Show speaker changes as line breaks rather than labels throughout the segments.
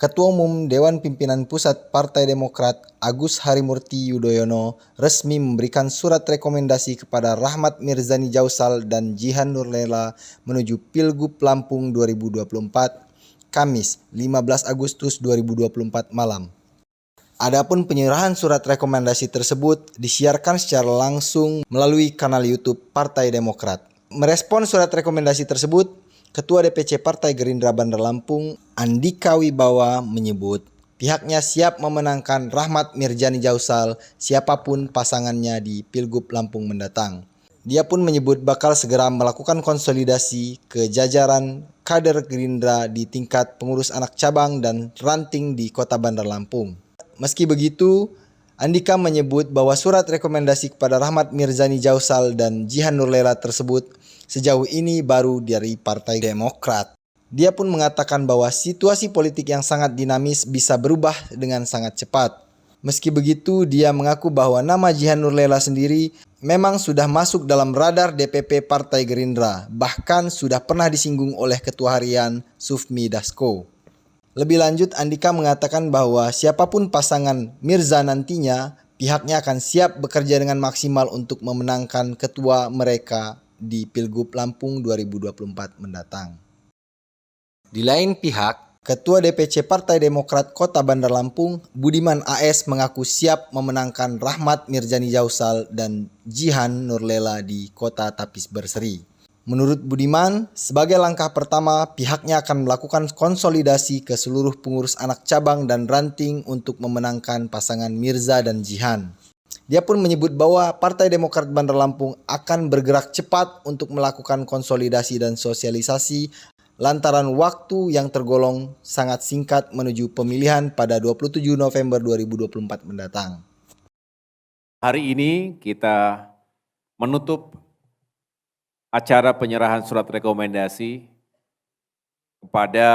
Ketua Umum Dewan Pimpinan Pusat Partai Demokrat Agus Harimurti Yudhoyono resmi memberikan surat rekomendasi kepada Rahmat Mirzani Jausal dan Jihan Nurlela menuju Pilgub Lampung 2024, Kamis 15 Agustus 2024 malam. Adapun penyerahan surat rekomendasi tersebut disiarkan secara langsung melalui kanal YouTube Partai Demokrat. Merespon surat rekomendasi tersebut, Ketua DPC Partai Gerindra Bandar Lampung, Andika Wibawa menyebut pihaknya siap memenangkan Rahmat Mirzani Jausal siapapun pasangannya di Pilgub Lampung mendatang. Dia pun menyebut bakal segera melakukan konsolidasi ke jajaran kader Gerindra di tingkat pengurus anak cabang dan ranting di Kota Bandar Lampung. Meski begitu, Andika menyebut bahwa surat rekomendasi kepada Rahmat Mirzani Jausal dan Jihan Nurlela tersebut sejauh ini baru dari Partai Demokrat. Dia pun mengatakan bahwa situasi politik yang sangat dinamis bisa berubah dengan sangat cepat. Meski begitu, dia mengaku bahwa nama Jihan Nurlela sendiri memang sudah masuk dalam radar DPP Partai Gerindra, bahkan sudah pernah disinggung oleh Ketua Harian Sufmi Dasko. Lebih lanjut, Andika mengatakan bahwa siapapun pasangan Mirza nantinya, pihaknya akan siap bekerja dengan maksimal untuk memenangkan ketua mereka di Pilgub Lampung 2024 mendatang. Di lain pihak, Ketua DPC Partai Demokrat Kota Bandar Lampung, Budiman AS mengaku siap memenangkan Rahmat Mirzani Jausal dan Jihan Nurlela di Kota Tapis Berseri. Menurut Budiman, sebagai langkah pertama, pihaknya akan melakukan konsolidasi ke seluruh pengurus anak cabang dan ranting untuk memenangkan pasangan Mirza dan Jihan. Dia pun menyebut bahwa Partai Demokrat Bandar Lampung akan bergerak cepat untuk melakukan konsolidasi dan sosialisasi lantaran waktu yang tergolong sangat singkat menuju pemilihan pada 27 November 2024 mendatang.
Hari ini kita menutup acara penyerahan surat rekomendasi kepada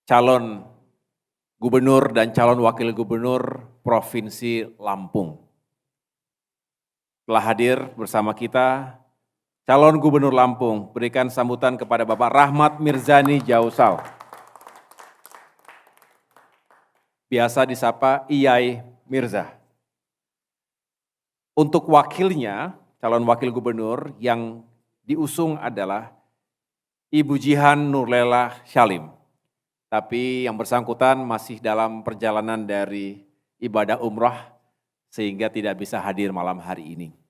calon gubernur dan calon wakil gubernur Provinsi Lampung. Telah hadir bersama kita calon gubernur Lampung, berikan sambutan kepada Bapak Rahmat Mirzani Jausal. Biasa disapa Iyai Mirza. Untuk wakilnya, calon wakil gubernur yang diusung adalah Ibu Jihan Nurlela Syalim. Tapi yang bersangkutan masih dalam perjalanan dari ibadah umrah sehingga tidak bisa hadir malam hari ini.